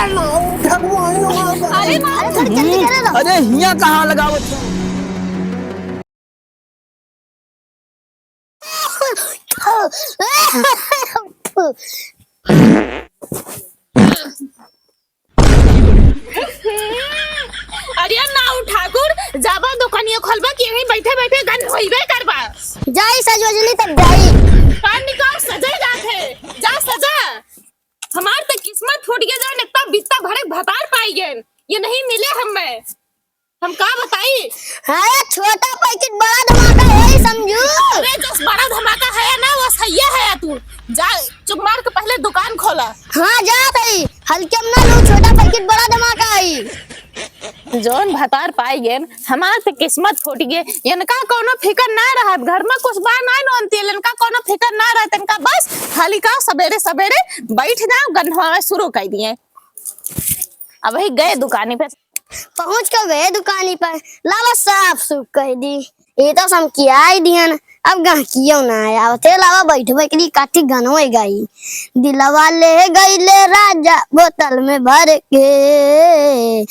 अरे जल्दी करे लो। अरे हिया कहाँ लगावत हो? अरे नाउ ठाकुर जाबा दुकानिया खोलबा कि यहीं बैठे बैठे गन होइबे करबा। जाई सजोजली तब जाई। कान निकाल सजे जाथे जा सजा। हमार तो किस्मत फूट गया जान इतना बित्ता भरे भतार पाई गए ये नहीं मिले हम का बताई। अरे छोटा पैकेट बड़ा धमाका है समझू। अरे जो बड़ा धमाका है ना वो सही है तू जा चुप मार के पहले दुकान खोला। हाँ जा तई हल्के में ना लो छोटा पैकेट बड़ा धमाका है। जोन भतार पाई गए हमार तो किस्मत फूट गए इनका कोनो फिकर ना रहा घर में कुछ बार ना नोनती इनका कोनो फिकर ना रहा इनका बस खाली का सवेरे सवेरे बैठ जाओ गन्नवा शुरू कर दिए। अब वही गए दुकानी पे पहुंच कर गए दुकानी पर लावा साफ सुख कह दी ये तो सम किया ही दिहन अब गहकियो ना आया थे लावा बैठ बैठी काठी गानो है गाई दिलवा ले गई ले राजा बोतल में भर के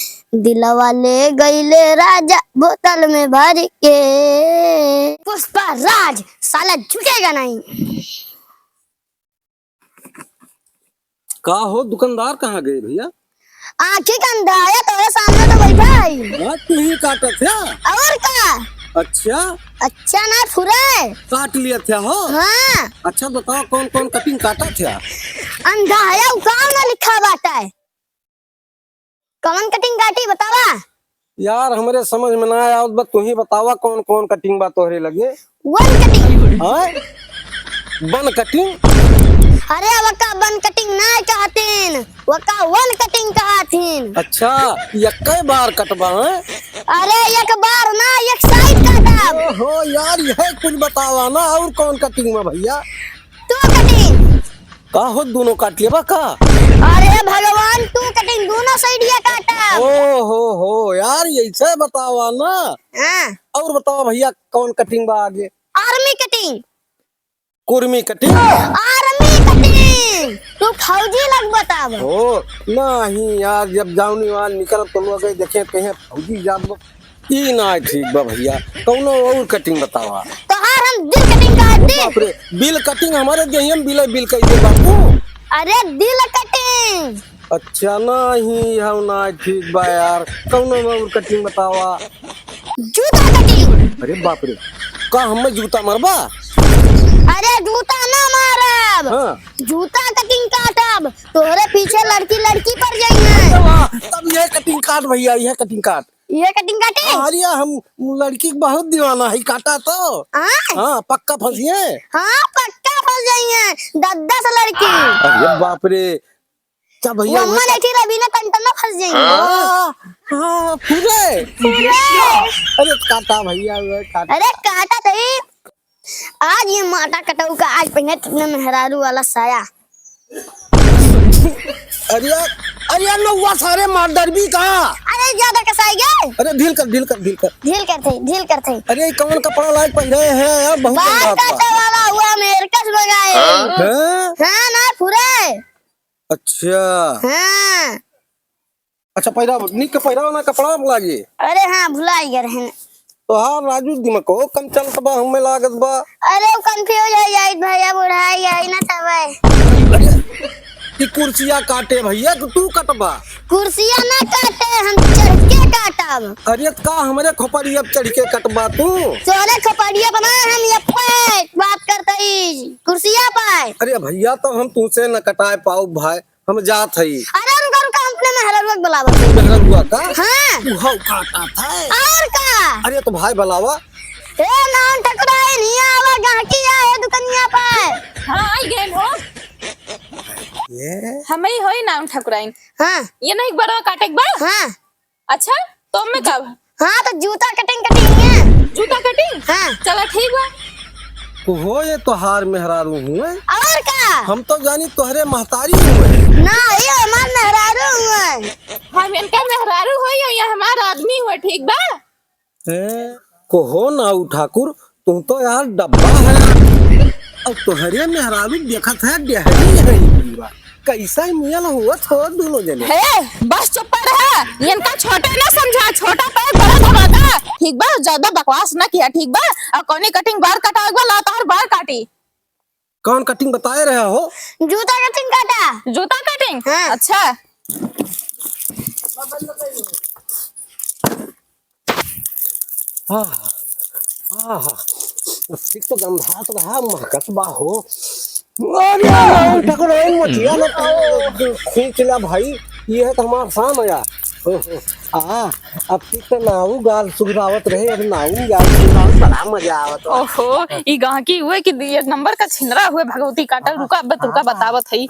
दिलवा ले गई ले राजा बोतल में भर के पुष्पा राज साला झुकेगा नहीं। का हो दुकानदार कहाँ गए भैया? आंखें का अंधा आया तो सामने तो बैठा है। तू ही काटा था? और का अच्छा अच्छा ना फुरे काट लिया था हो? हाँ अच्छा बताओ कौन कौन कटिंग काटा था? अंधा है कौन ना लिखा बाटा है कौन कटिंग काटी बतावा। यार हमारे समझ में ना आया बस तू ही बतावा कौन कौन कटिंग बात तोहरे लगे? One cutting. हाँ बन कटिंग? अरे वका वन कटिंग ना कहतीन वका वन कटिंग कहतीन। अच्छा ये कई बार कटवा है? अरे एक बार ना एक साइड काटा। ओहो यार यह कुछ बतावा ना और कौन कटिंग में भैया? तू कटिंग का हो दोनों काट लिया का? अरे भगवान तू कटिंग दोनों साइड ये काटा। ओ हो यार ऐसे बतावा ना। हाँ और बताओ भैया कौन कटिंग बा आगे? Army cutting Kurmi cutting? Army cutting तू फौजी लग बताव। ओ नहीं यार जब जाऊनी वाल निकल तो लोग देखे कहीं फौजी जाब ई ना ठीक बा भैया कौनो और कटिंग बतावा। तो हार हम दिल कटिंग काट दी। बाप रे बिल कटिंग हमारे देहियम बिल कइले बापू। अरे दिल कटिंग। अच्छा नहीं हम ना ठीक बा यार कौनो और कटिंग बतावा। जूता कटिंग। अरे बाप रे का हम जूता मारबा? अरे जूता ना मारब। हाँ। जूता कटिंग काटब तोहरे पीछे लड़की लड़की पर जाइए। वाह तब ये कटिंग काट भैया यह कटिंग काट। ये कटिंग काटे। अरे हम लड़की के बहुत दीवाना है काटा तो। हाँ पक्का फंसिए। हाँ पक्का फंस जाइए 10 लड़की। अरे बाप रे क्या भैया मम्मा नहीं थी रवीना कंटन में फंस जाएंगे। हाँ पूरे अरे काटा भैया काटा। अरे काटा सही आज ये माटा कटाऊ का आज पहने तुमने मेहरारू वाला साया। अरे अरे नौवा सारे मार डरबी कहा? अरे ज्यादा कसाई गए। अरे ढील कर ढील करते। अरे कौन कपड़ा लायक पहने हैं यार बहुत बाल काटे वाला हुआ मेरे कस लगाए। हाँ ना पूरे। अच्छा हाँ अच्छा पैरा निक पैरा ना कपड़ा लागे। अरे हाँ भुलाई गए रहने। तो हाँ राजू दिमाग को कम चलत बा हमें लागत बा। अरे वो कंफ्यूज हो जाए भैया बुढ़ाई गई ना तब। कि कुर्सियाँ काटे भैया तो तू कटबा? कुर्सियाँ ना काटे हम चढ़ के काटब। अरे का हमारे खोपड़ी अब चढ़ के कटबा तू? तोरे खोपड़िया बना हम ये पे बात करते कुर्सियाँ पाए। अरे भैया तो हम तुझसे न कटाए पाऊ भाई हम जात हई। अरे रुका अपने मेहरारू बुलावा। मेहरुआ का? हाँ वो काटा था। और का? अरे तो भाई बुलावा। ए नाम ठकुराई नहीं आवा गाहकी आए दुकानिया पर। हाँ आई गए हो ये हमें ही होई नाम ठकुराइन। हाँ ये नहीं बड़ा काटे बा। हाँ अच्छा तो मैं कब? हाँ तो जूता कटिंग है। जूता कटिंग? हाँ चला ठीक बा। तो हो ये तोहार मेहरारू हुए? और का? हम तो जानी तोहरे महतारी हुए। ना ये हमार मेहरारू हुए। हम इनका मेहरारू होई या हमारा आदमी हुआ ठीक बा। को हो ना ठाकुर तुम तो यार डब्बा है अब तोहरे मेहरारू देखत है डेहरी है पूरा। कैसा मियल हुआ थो दोनों जने। हे बस चुप रहा, इनका छोटे ना समझा, छोटा पैर बड़ा धमाका। ठीक बा, ज्यादा बकवास ना किया, ठीक बा। और कौनी कटिंग बार कटा वाला तार बार काटी। कौन कटिंग बताए रहे हो? जूता कटिंग काटा। जूता कटिंग? हाँ। अच्छा ठीक तो गंधात रहा महकत बा हो। अरे ठकुराइन मछिया ना खींच ला भाई, ये है तो हमारा शाम आया। अब ठीक तो नाऊ गाल सुगरावत रहे, अब नाऊ गाल सुगरावत बड़ा मजा आवत। ओहो, ई गांकी हुए कि एक नंबर का छिनरा हुए भगवती काटल। रुका अब तुमका बतावत हई।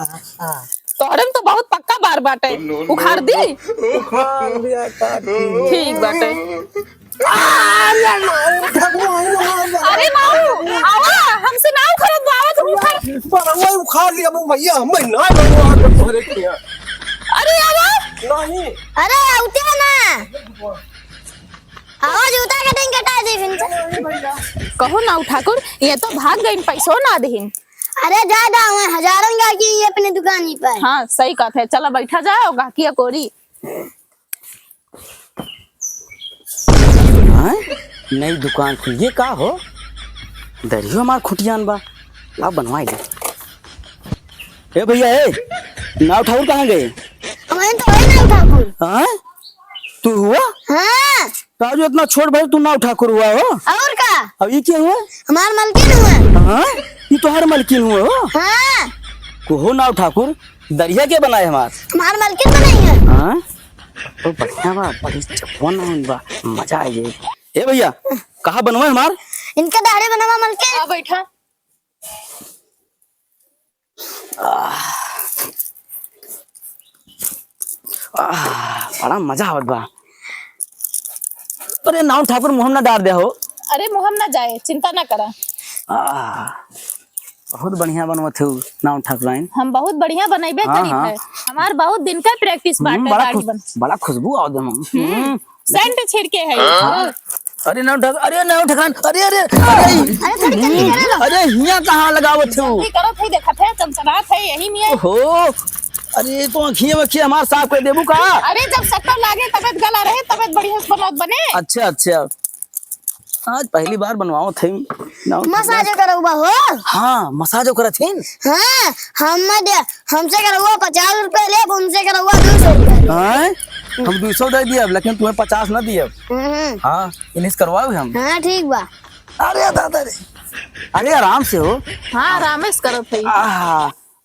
तोहरे में तो बहुत पक्का बार बाटे, उखाड़ दी। ठीक बाटे। अरे नाऊ आवा, हमसे नाऊ खरीद आवत उखाड़। पर मैं उखाड़ लिया भैया, मैं ना बनवा के तोहरे के। अरे आवा नहीं, अरे आउते ना, आवा जूता कटिंग कटा दी फिर। कहो नाऊ ठाकुर, ये तो भाग गई, पैसों ना देहिन। अरे ज्यादा हुए, हजारों गाहकी ये अपने दुकानी पर। हाँ सही कहते है, चलो बैठा जाओ गाहकी कोरी। नई दुकान खुल, ये का हो? दरियो हमार खुटियान बा, ला बनवाई दे। ए भैया, ए नाव ठाकुर कहाँ गए? हमें तो है ना ठाकुर। हाँ तू हुआ? हाँ। तो जो इतना छोट भाई तू नाव ठाकुर हुआ हो? और का? अब ये क्या हुआ? हमार मलकिन हुआ। हाँ ये तो हर मलकिन हुआ हो। हाँ। को हो नाव ठाकुर, दरिया के बनाए हमार? हमार मलकिन बनाई है। हाँ तो बढ़िया बा, बड़ी चप्पन बा, मजा आ जाए। ए भैया कहाँ बनवाए हमार? इनका दाढ़ी बनवा मलकिन। आ बैठा। बड़ा मजा आवत बा। अरे नाव ठाकुर मुहम ना डाल दे हो। अरे मुहम ना जाए, चिंता ना करा। बहुत बढ़िया बनवत हो नाव ठाकुराइन। हम बहुत बढ़िया बनाइबे करी है। हमार बहुत दिन का प्रैक्टिस बाटे दाढ़ी बन। बड़ा खुशबू आवत है। सेंट छिड़के है। अरे नाव ठाकुर, अरे नाव ठाकुर, अरे अरे अरे अरे हिया कहाँ लगावत हो? जल्दी करो, थे देखत है, चमचमात है यही में। ओहो, अरे तो आँखिए वखिए हमार साफ कर देबू का? अरे जब शक्कर लागे तबियत गला रहे, तबियत बढ़िया से बनत बने। अच्छा अच्छा, आज पहली बार बनवाओ थे। मसाज करो हो। हाँ मसाज करा थे। हाँ हमसे करो 50 रुपए ले, उनसे करो 200 रुपए। हाँ हम 200 दे दिए, लेकिन तुम्हें 50 न दिए। हाँ इन्हें करवाओ हम। हाँ ठीक बा। अरे दादा रे, अरे आराम से हो। हाँ आराम से करो थे।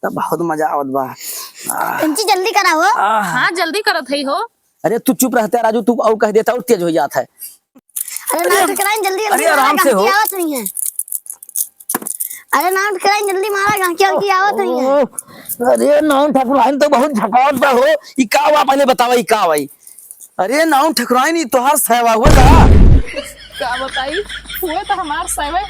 तब बहुत मजा आवत बा। इनकी जल्दी करा हो। हाँ जल्दी करो थे हो। अरे तू चुप रहता है राजू, तू और कह देता और तेज हो जाता है। अरे नाम ठकराइन जल्दी। अरे आराम से हो। आवत नहीं है। अरे नाम ठकराइन जल्दी मारा, गांकी की आवत नहीं है। अरे नाम ठकुराइन तो बहुत झकावत बा हो। ई का हुआ पहले बतावा, ई का भाई? अरे नाम ठकुराइन ई तोहार सहवा हुआ का? क्या बताई, हुए तो हमार सेवे,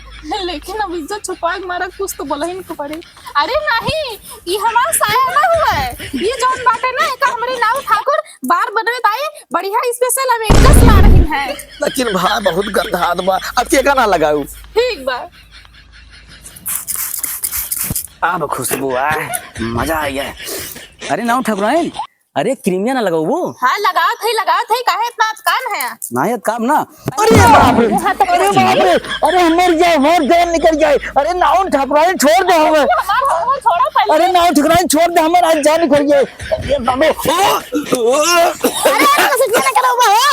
लेकिन अब इज्जत छुपा के मारा कुछ तो बोला ही नहीं पड़े। अरे नहीं, ये हमारा साया ना हुआ है। ये जौन बाटे ना, एक हमारे नाव ठाकुर बार बनवे ताई बढ़िया स्पेशल हम एक दस ला रही हैं। लेकिन भाई बहुत गंधात बा, अब के का ना लगाऊ? ठीक बा। अब खुशबू आए, मजा आ गया। अरे नाम ठकुराइन, अरे क्रीमिया ना लगाऊ वो? हाँ लगाओ थे, काहे इतना कान है? नायत काम ना। अरे बाप रे, अरे बाप रे, अरे मर जान निकल जाए। अरे नाम ठकुराइन छोड़ दे हमें। छोड़ो पहले। अरे नाम ठकुराइन छोड़ दे हमें, आज जान निकल जाए।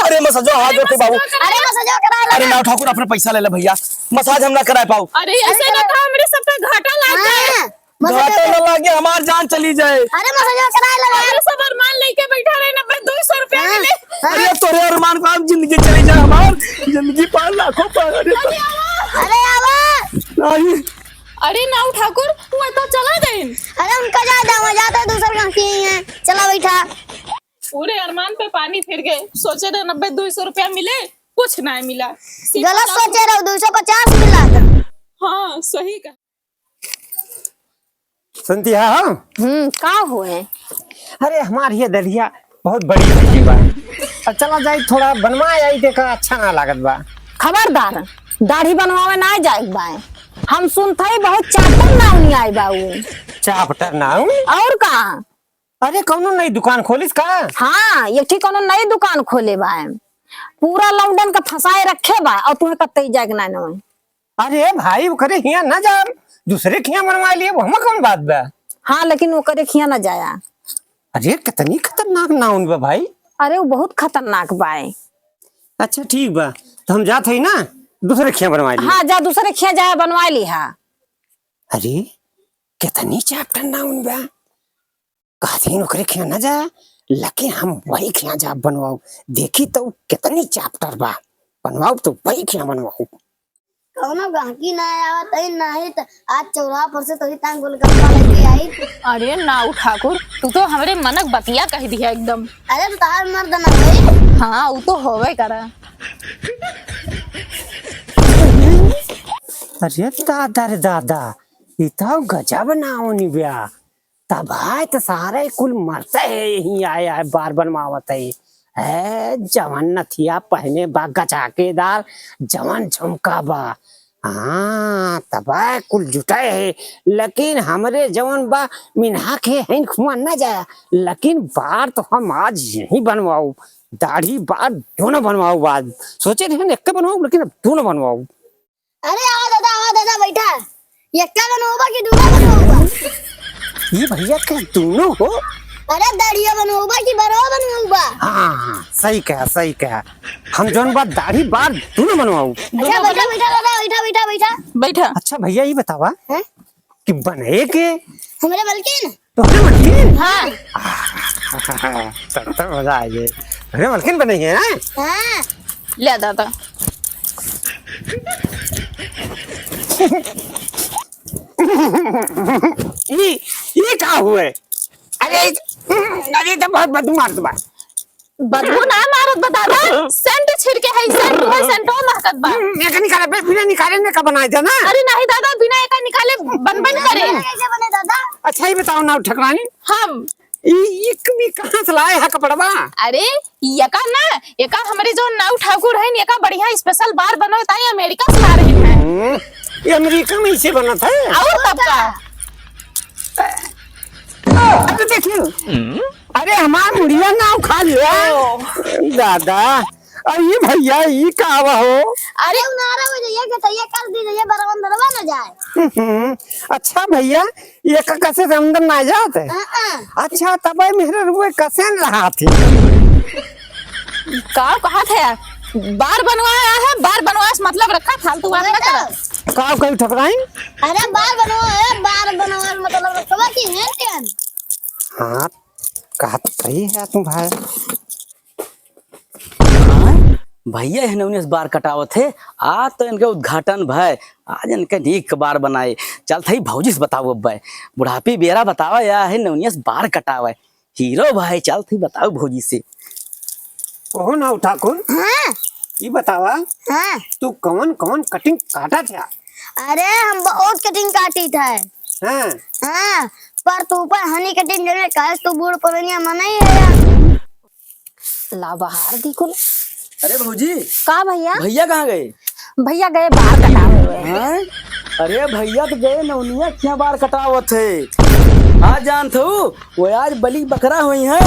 अरे मसाजो हाथ जोड़ते बाबू। अरे मसाज करा। अरे नाम ठाकुर अपने पैसा ले ले भैया, मसाज हम ना करा पाऊ। अरे ऐसे ना था, मेरे सब पे घाटा लग जाए। घाटा न लगे, हमार जान चली जाए। अरे मसाज करा लगा। अरे सब अरमान लेके बैठा रहे, 200 रुपया मिले। अरे तोरे अरमान को अब जिंदगी चली जाए, हमार जिंदगी 5 लाखों पर। अरे आवा। नहीं अरे नाव ठाकुर वो तो चला गए। अरे उनका ज्यादा मजा आता है, दूसरा गांकी है। चला बैठा। पूरे अरमान पे पानी फिर गए। सोचे थे 200 रुपया मिले, कुछ ना मिला। गलत सोचे रहो, 250 मिला था। हाँ सही का। सुनती है? हाँ का हुए? अरे हमारी ये दलिया बहुत बड़ी भजी बा, और चला जाए थोड़ा बनवा आई, देखा अच्छा ना लागत बा। खबरदार, दाढ़ी बनवावे ना जाए बा। हम सुनते बहुत चापटर नाव नहीं आए बाऊ। चापटर नाऊ? और का अरे कौनो नई दुकान खोलिस का? हाँ ये ठीक कोनो नई दुकान खोले बा पूरा लौंडन का फंसाए रखे बा और तुम्हें कतई जाएगा ना न। अरे भाई करे हिया ना जा, दूसरे खिया बनवा लिए, वो हम कौन बात बा? हाँ लेकिन वो करे खिया ना जाया। अरे कितनी खतरनाक नाउन बा भाई। अरे वो बहुत खतरनाक बाए। अच्छा ठीक बा, तो हम जात हई ना दूसरे खिया बनवा लिए। हाँ जा दूसरे खिया जाया बनवा ली हा। अरे कितनी चैप्टर नाउन बा, कहती ओकरे खिया ना जा, लेकिन हम वही खिया जा बनवाओ। देखी तो कितनी चैप्टर बा, बनवाओ तो वही खिया बनवाओ। कौनो गांकी ना आवत है नहीं तो आज चौराहा पर से तो ही तांग गोलगप्पा लेके आई। अरे नाऊ ठाकुर, तू तो हमरे मनक बतिया कह दिया एकदम। अरे तो तार मर्द ना भाई। हाँ वो तो होवे करा। अरे दादा रे दादा, ये तो गजब नाउन बा। तब है तो सारे कुल मरते है यही आया है बार बनवावत है। जवन नथिया पहने बा गचाकेदार, जवन झुमका बा। हाँ तब है कुल जुटाए है, लेकिन हमरे जवन बा मिन्हा के हैं खुआ न जाए। लेकिन बार तो हम आज यही बनवाऊ, दाढ़ी बार दोनों बनवाऊ। बाद सोचे थे एक बनवाऊ, लेकिन अब दोनों बनवाऊ। अरे आओ दादा बैठा। यक्का बनवाओगा कि दूल्हा बनवाओगा? ये भैया के दोनों हो? अरे दाढ़िया बनवाओगा कि बरवा बनवाओगा? हाँ सही कहा। हम जौन बात दाढ़ी बार दोनों बनवाऊ। अच्छा बैठा दादा बैठा। बैठा। अच्छा भैया ये बतावा हैं? कि बने के हमारे मलकिन? तो मलकिन? हाँ तब तो मजा आ जाए। अरे मलकिन बनेंगे ना? हाँ ले दादा। ये क्या हुए? अरे तो बहुत बदमाश बा। बदबू ना मारत बता दो, सेंट छिड़के है, सेंट महकत बा। एक निकाले बिना निकाले ने का बनाए थे ना? अरे नहीं दादा, बिना एका निकाले बन करे। कैसे बने दादा? अच्छा ये बताओ ना ठकरानी, हम ये कभी कहाँ से लाए है कपड़वा? अरे एका हमारे जो नाऊ ठाकुर है, एका बढ़िया स्पेशल बार बनो ताई अमेरिका से ला रहे हैं। ये अमेरिका में इसे बना था। और तब का अरे देखिए, अरे हमारा मुड़िया नाव खा लिया दादा। और ये भैया ये का हो? अरे उनारा हो जाइए कि तैयार कर दी जाइए, बरवन दरवा ना जाए। अच्छा भैया ये का कैसे अंदर ना जाते? अच्छा तब मेरे रुए कैसे रहा थी? का कहा था बार बनवाया है, बार बनवाया से मतलब रखा, फालतू बात ना कर। का कहीं ठकराई? अरे बार बनवा मतलब रखवा की है टेन। हाँ कहा तो सही है तुम भाई। भैया है उन्नीस बार कटावत है। आज तो इनका उद्घाटन भाई, आज इनका नीक बार बनाए। चल थई भौजी से बताओ अब भाई, बुढ़ापी बेरा बतावा या है नौनियस बार कटावा। हीरो भाई चल थई बताओ भौजी से। ओहो ना ठाकुर, हाँ ये बतावा हाँ। तू कौन कौन कटिंग काटा था? अरे हम बहुत कटिंग काटी था। हाँ हाँ पर तू पर हनी कटिंग जरूर काश तू बूढ़ पुरानिया मना ही है यार। ला बाहर देखो। अरे भौजी का भैया? भैया कहाँ गए? भैया गए बाल कटावे हुए। हैं? अरे भैया तो गए नौनिया क्या बार कटावत है। आज जानत हो वो आज बलि बकरा हुई है,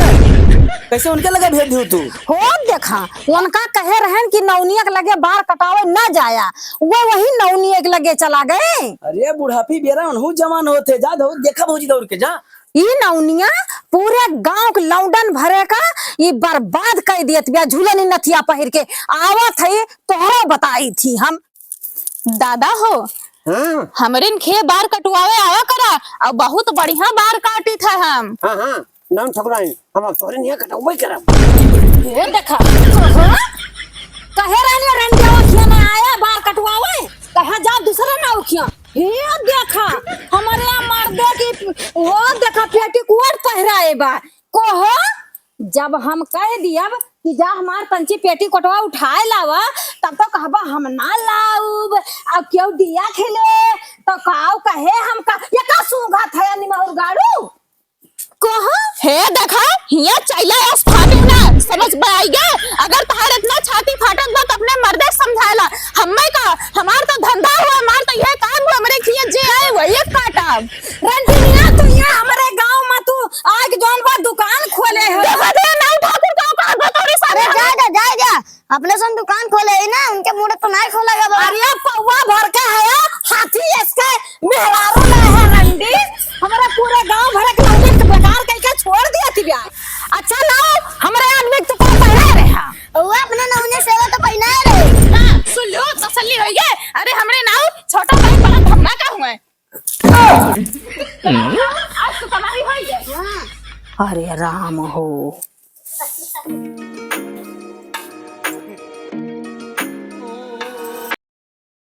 कैसे उनके लगे भेज दू तू? हो देखा उनका कहे रहन कि नौनिया के लगे बाल कटावे न जाया, वो वही नौनिया के लगे चला गए। अरे बुढ़ापी बेरा उन्हू जवान होते। जा दो देखा भौजी दौड़ के जा। ये नौनिया पूरे गांव के लौंडन भरे का ये बर्बाद कर दियत बिया। झूलन नथिया पहिर के आवत है तोहरा बताई थी हम। दादा हो हाँ हमरे खे बार कटवावे आया करा, और बहुत बढ़िया बार काटी था हम। हाँ हाँ नाम ठकुराई हम अब तोरे नहीं कटाऊ करब। वो देखा कहे रहने रंडिया खिया में आया बार कटवावे, कहा जा दूसरा ना उखिया। हे देखा हमारे यहाँ मार दे कि वो देखा पेटी कुआर पहराए बा कोहो। जब हम कह दिया कि जा हमार तंची पेटी कोटवा उठाए लावा, तब तो कहबा हम ना लाऊब। अब क्यों दिया खेले तो काव कहे हम का ये का सूंघा था निमहुर गाड़ू कोहो। हे देखा हिया चैला एस फाटे ना समझ में आई गया। अगर तहार इतना छाती फाटत बा तो अपने मर्दे समझाएला। हम्मे का हमार तो धंधा हुआ, हमार तो यह काम हुआ, हमरे खिया जे आए वही काटा। रंजीनिया तू यहाँ हमारे गांव में तू आग जौन बा अपने सन दुकान खोले है ना, उनके मुंह तो नहीं खोलेगा बा। अरे पौवा भर का है हाथी इसके मेहरारू में है रंडी हमारा पूरे गांव भर के लोग के बेकार करके छोड़ दिया थी ब्याह। अच्छा लाओ हमारे आदमी तो कौन पहना रहा वो अपने नौने सेवा तो पहना रे। हाँ, सुन लो तसल्ली हो गए। अरे हमरे नाव छोटा भाई बड़ा धमाका हुआ है। आज तो तुम्हारी हो गई। अरे राम हो